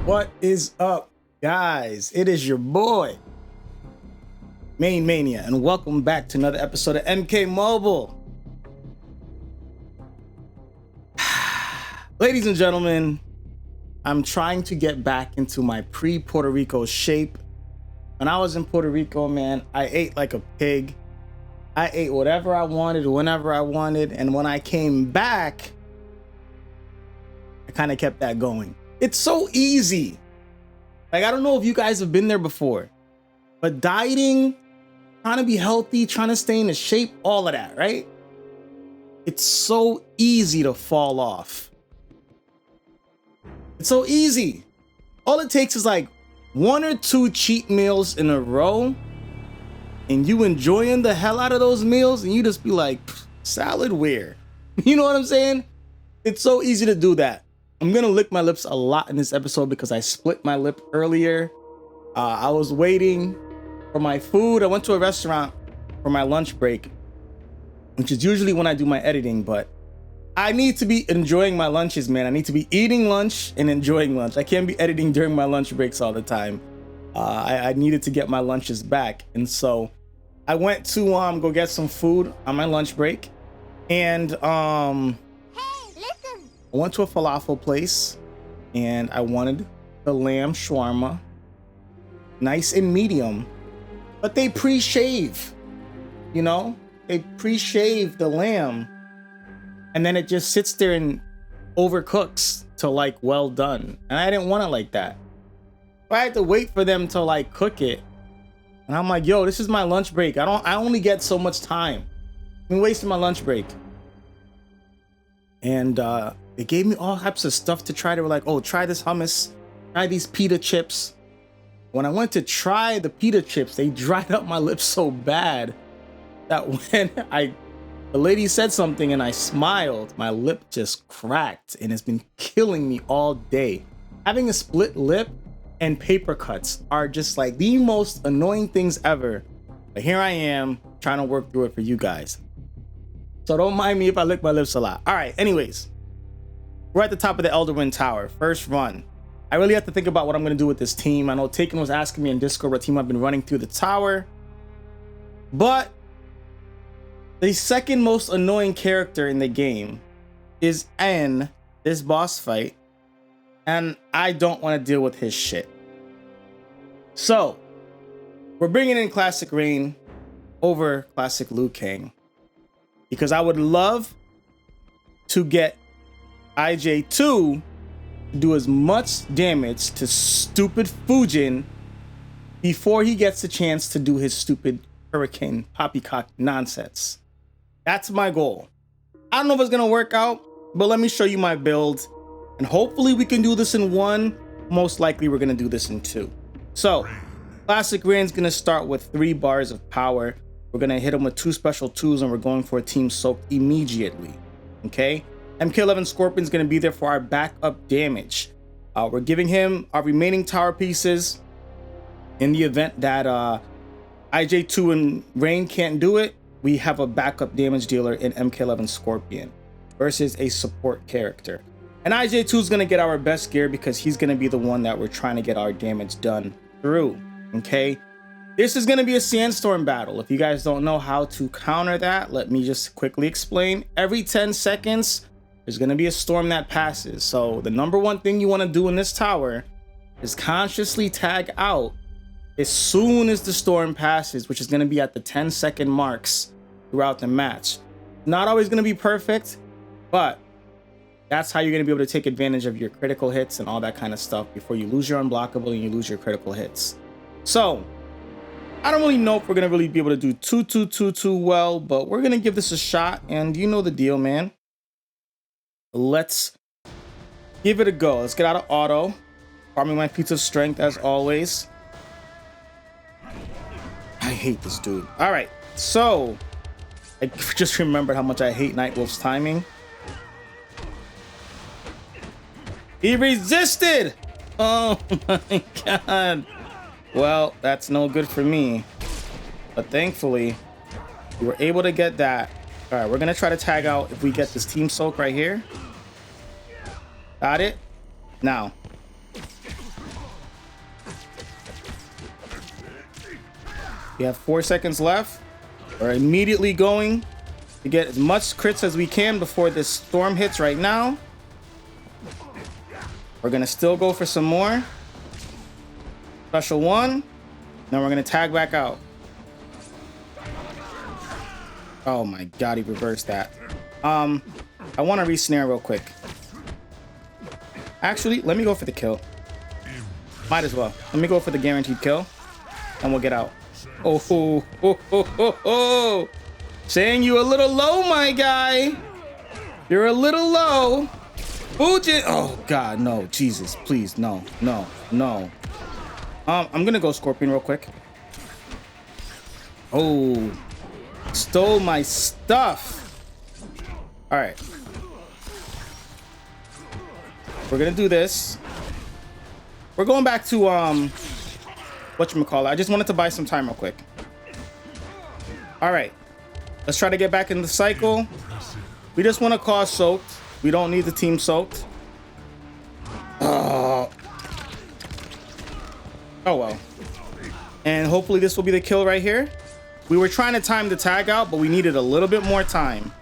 What is up, guys? It is your boy, Main Mania, and welcome back to another episode of MK Mobile. Ladies and gentlemen, I'm trying to get back into my pre-Puerto Rico shape. When I was in Puerto Rico, man, I ate like a pig. I ate whatever I wanted, whenever I wanted, and when I came back, I kind of kept that going. It's so easy. Like, I don't know if you guys have been there before, but dieting, trying to be healthy, trying to stay in the shape, all of that, right? It's so easy to fall off. It's so easy. All it takes is like 1 or 2 cheat meals in a row, and you enjoying the hell out of those meals, and you just be like, salad where? You know what I'm saying? It's so easy to do that. I'm gonna lick my lips a lot in this episode because I split my lip earlier. I was waiting for my food. I went to a restaurant for my lunch break, which is usually when I do my editing, but I need to be enjoying my lunches, man. I need to be eating lunch and enjoying lunch. I can't be editing during my lunch breaks all the time. I needed to get my lunches back. And so I went to go get some food on my lunch break. And I went to a falafel place and I wanted the lamb shawarma, nice and medium, but they pre-shave, you know, they pre-shave the lamb and then it just sits there and overcooks to like well done. And I didn't want it like that. I had to wait for them to like cook it. And I'm like, yo, this is my lunch break. I only get so much time. I'm wasting my lunch break. And they gave me all types of stuff to try. They were like, oh, try this hummus, try these pita chips. When I went to try the pita chips, they dried up my lips so bad that when the lady said something and I smiled, my lip just cracked, and it's been killing me all day. Having a split lip and paper cuts are just like the most annoying things ever. But here I am trying to work through it for you guys. So don't mind me if I lick my lips a lot. All right, anyways, we're at the top of the Elderwind Tower, first run. I really have to think about what I'm gonna do with this team. I know Taken was asking me in Discord what team I've been running through the tower, but the second most annoying character in the game is N, this boss fight, and I don't want to deal with his shit. So we're bringing in Classic Rain over Classic Liu Kang because I would love to get IJ2 to do as much damage to stupid Fujin before he gets the chance to do his stupid Hurricane Poppycock nonsense. That's my goal. I don't know if it's gonna work out, but let me show you my build, and hopefully we can do this in 1. Most likely we're gonna do this in 2. So Classic Rain's gonna start with 3 bars of power. We're gonna hit him with 2 special 2s, and we're going for a team soak immediately. Okay, MK11 Scorpion's gonna be there for our backup damage. We're giving him our remaining tower pieces in the event that IJ2 and Rain can't do it. We have a backup damage dealer in MK11 Scorpion versus a support character. And IJ2 is gonna get our best gear because he's gonna be the one that we're trying to get our damage done through. Okay, this is gonna be a sandstorm battle. If you guys don't know how to counter that, let me just quickly explain. Every 10 seconds, there's gonna be a storm that passes. So the number one thing you wanna do in this tower is consciously tag out as soon as the storm passes, which is gonna be at the 10-second marks throughout the match. Not always gonna be perfect, but that's how you're gonna be able to take advantage of your critical hits and all that kind of stuff before you lose your unblockable and you lose your critical hits. So I don't really know if we're gonna really be able to do too well, but we're gonna give this a shot, and you know the deal, man. Let's give it a go. Let's get out of auto. Farming my pizza strength as always. I hate this dude. All right, so I just remembered how much I hate Nightwolf's timing. He resisted! Oh my god. Well, that's no good for me. But thankfully, we were able to get that. All right, we're gonna try to tag out if we get this team soak right here. Got it? Now. We have 4 seconds left. We're immediately going to get as much crits as we can before this storm hits right now. We're gonna still go for some more. Special 1. Then we're gonna tag back out. Oh my god, he reversed that. I want to re-snare real quick. Actually, let me go for the kill. Might as well. Let me go for the guaranteed kill, and we'll get out. Oh, ho, ho, ho, ho, ho. Saying you a little low, my guy. You're a little low. Fujin. Oh god, no. Jesus, please, no, no, no. I'm gonna go Scorpion real quick. Oh, stole my stuff. All right, we're gonna do this. We're going back to whatchamacallit. I just wanted to buy some time real quick. All right, let's try to get back in the cycle. We just want to cause soaked. We don't need the team soaked. Oh well. And hopefully this will be the kill right here. We were trying to time the tag out, but we needed a little bit more time.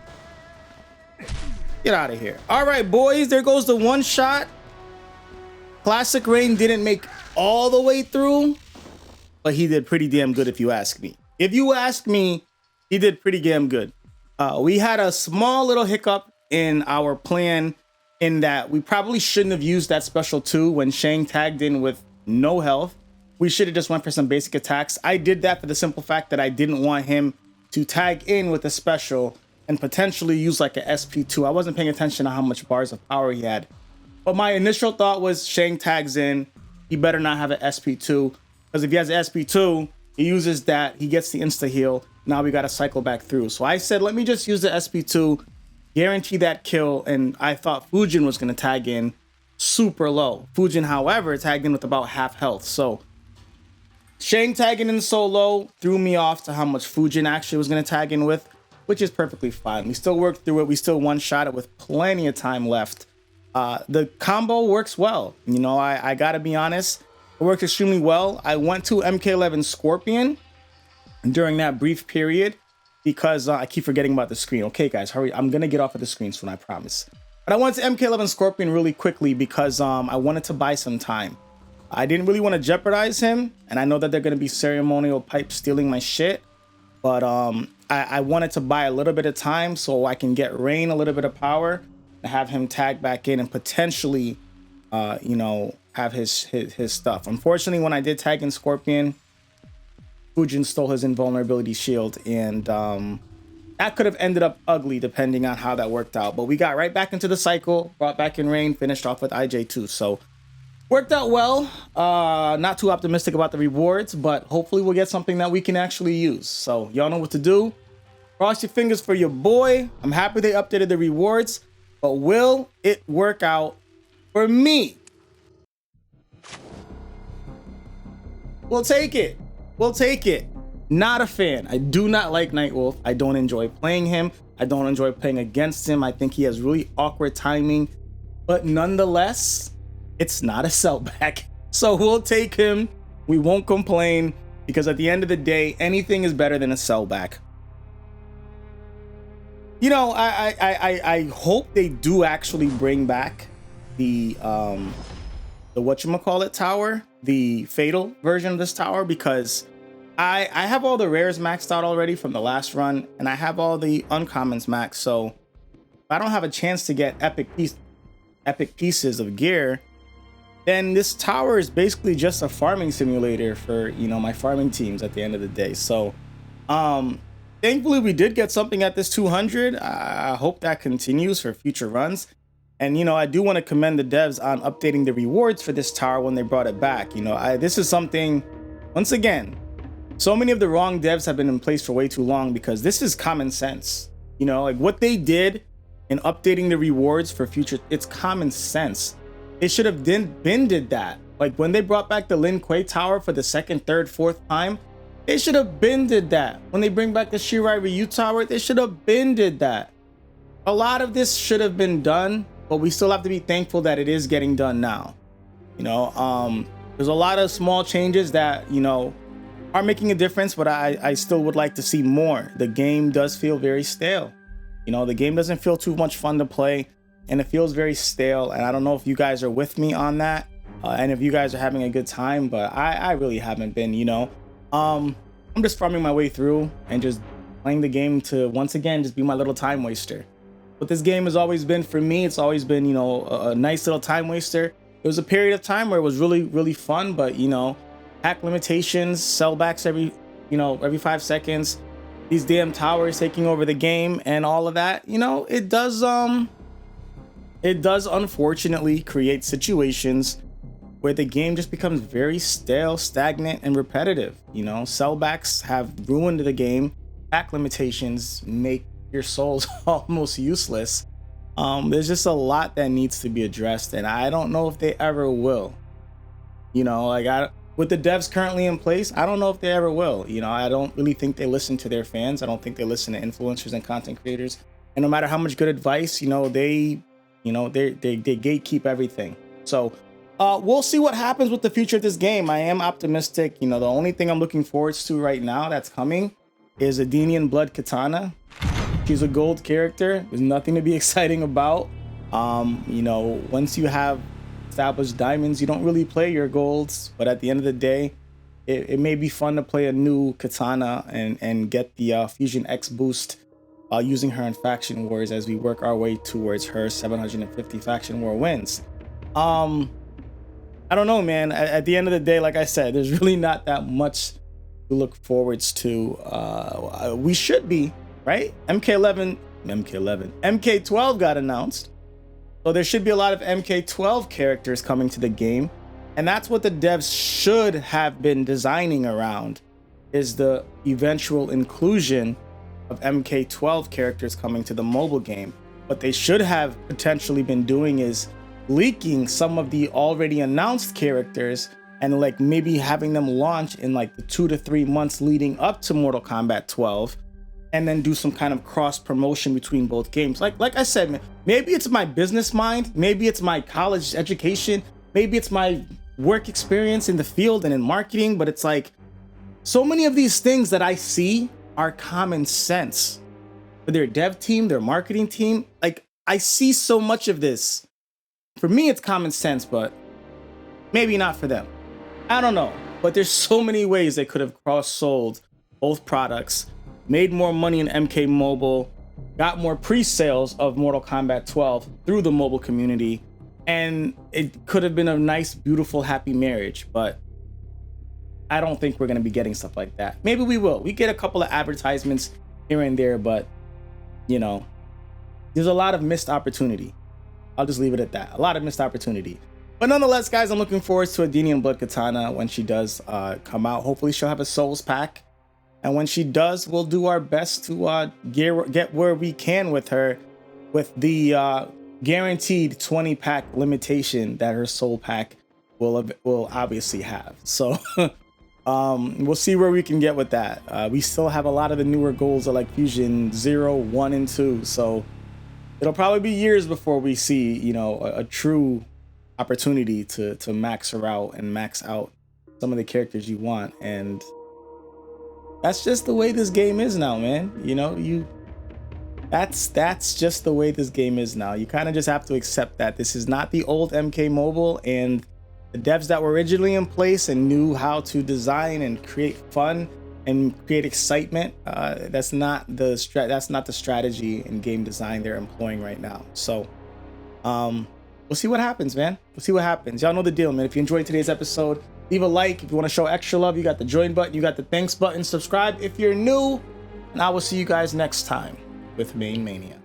Get out of here. All right, boys, there goes the one shot. Classic Rain didn't make all the way through, but he did pretty damn good if you ask me. If you ask me, he did pretty damn good. We had a small little hiccup in our plan in that we probably shouldn't have used that special 2 when Shang tagged in with no health. We should have just went for some basic attacks. I did that for the simple fact that I didn't want him to tag in with a special and potentially use like a SP2. I wasn't paying attention to how much bars of power he had. But my initial thought was Shang tags in, he better not have an SP2, because if he has an SP2, he uses that, he gets the insta heal. Now we got to cycle back through. So I said, let me just use the SP2, guarantee that kill, and I thought Fujin was going to tag in super low. Fujin, however, tagged in with about half health. So Shang tagging in so low threw me off to how much Fujin actually was going to tag in with, which is perfectly fine. We still worked through it. We still one-shot it with plenty of time left. The combo works well. You know, I gotta be honest, it worked extremely well. I went to MK11 Scorpion during that brief period because I keep forgetting about the screen. Okay, guys, hurry. I'm gonna get off of the screen soon, I promise. But I went to MK11 Scorpion really quickly because I wanted to buy some time. I didn't really want to jeopardize him, and I know that they're gonna be ceremonial pipe stealing my shit. But I wanted to buy a little bit of time so I can get Rain a little bit of power and have him tag back in and potentially, you know, have his stuff. Unfortunately, when I did tag in Scorpion, Fujin stole his invulnerability shield, and that could have ended up ugly depending on how that worked out. But we got right back into the cycle, brought back in Rain, finished off with IJ2. So worked out well. Not too optimistic about the rewards, but hopefully we'll get something that we can actually use. So y'all know what to do. Cross your fingers for your boy. I'm happy they updated the rewards, but will it work out for me? We'll take it. We'll take it. Not a fan. I do not like Nightwolf. I don't enjoy playing him. I don't enjoy playing against him. I think he has really awkward timing, but nonetheless, it's not a sellback. So we'll take him. We won't complain because at the end of the day, anything is better than a sellback. You know, I hope they do actually bring back the whatchamacallit tower, the fatal version of this tower, because I have all the rares maxed out already from the last run, and I have all the uncommons maxed. So if I don't have a chance to get epic pieces of gear, then this tower is basically just a farming simulator for, you know, my farming teams at the end of the day. So thankfully we did get something at this 200. I hope that continues for future runs. And, you know, I do want to commend the devs on updating the rewards for this tower when they brought it back. You know, this is something, once again, so many of the wrong devs have been in place for way too long, because this is common sense. You know, like what they did in updating the rewards for future, it's common sense. They should have been did that. Like when they brought back the Lin Kuei tower for the second, third, fourth time, they should have been did that. When they bring back the Shirai Ryu tower, they should have been did that. A lot of this should have been done, but we still have to be thankful that it is getting done now. You know, there's a lot of small changes that, you know, are making a difference, but I still would like to see more. The game does feel very stale. You know, the game doesn't feel too much fun to play, and it feels very stale. And I don't know if you guys are with me on that, and if you guys are having a good time, but I really haven't been, you know. I'm just farming my way through and just playing the game to, once again, just be my little time waster. What this game has always been for me, it's always been, you know, a nice little time waster. It was a period of time where it was really, really fun, but, you know, hack limitations, sellbacks every 5 seconds, these damn towers taking over the game and all of that, you know, it does unfortunately create situations where the game just becomes very stale, stagnant, and repetitive. You know, sellbacks have ruined the game. Hack limitations make your souls almost useless. There's just a lot that needs to be addressed, and I don't know if they ever will. You know, like with the devs currently in place, I don't know if they ever will. You know, I don't really think they listen to their fans. I don't think they listen to influencers and content creators. And no matter how much good advice, you know, they gatekeep everything. So we'll see what happens with the future of this game. I am optimistic. You know, the only thing I'm looking forward to right now that's coming is Edenian Blood Katana. She's a gold character. There's nothing to be exciting about. You know, once you have established diamonds, you don't really play your golds, but at the end of the day, it may be fun to play a new katana and get the Fusion X boost using her in Faction Wars as we work our way towards her 750 Faction War wins. I don't know, man. At the end of the day, like I said, there's really not that much to look forwards to. We should be, right? MK12 got announced. So there should be a lot of MK12 characters coming to the game. And that's what the devs should have been designing around, is the eventual inclusion of MK12 characters coming to the mobile game. What they should have potentially been doing is leaking some of the already announced characters and like maybe having them launch in like the 2 to 3 months leading up to Mortal Kombat 12, and then do some kind of cross promotion between both games. Like I said, man, maybe it's my business mind, maybe it's my college education, maybe it's my work experience in the field and in marketing, but it's like so many of these things that I see are common sense for their dev team, their marketing team. Like I see so much of this. For me, it's common sense, but maybe not for them. I don't know, but there's so many ways they could have cross-sold both products, made more money in MK Mobile, got more pre-sales of Mortal Kombat 12 through the mobile community, and it could have been a nice, beautiful, happy marriage, but I don't think we're going to be getting stuff like that. Maybe we will. We get a couple of advertisements here and there, but, you know, there's a lot of missed opportunity. I'll just leave it at that. A lot of missed opportunity. But nonetheless, guys, I'm looking forward to Edenian Blood Katana when she does come out. Hopefully she'll have a Souls pack. And when she does, we'll do our best to get where we can with her, with the guaranteed 20 pack limitation that her Soul pack will obviously have. So we'll see where we can get with that. We still have a lot of the newer goals of like Fusion 0, 1, and 2. So it'll probably be years before we see, you know, a true opportunity to max her out and max out some of the characters you want. And that's just the way this game is now, man. You know, that's just the way this game is now. You kind of just have to accept that this is not the old MK Mobile, and the devs that were originally in place and knew how to design and create fun and create excitement, that's not the strategy in game design they're employing right now. So we'll see what happens, man. We'll see what happens. Y'all know the deal, man. If you enjoyed today's episode, leave a like. If you want to show extra love, you got the join button, you got the thanks button. Subscribe if you're new, and I will see you guys next time with Main Mania.